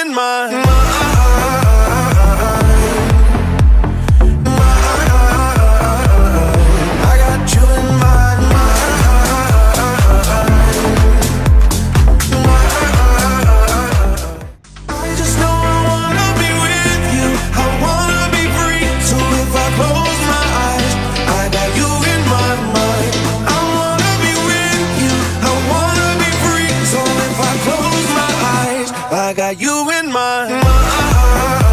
in mind. I got you in mind. I just know I wanna be with you. I wanna be free. So if I close my eyes, I got you in my mind. I wanna be with you. I wanna be free. So if I close my eyes, I got you in my mind.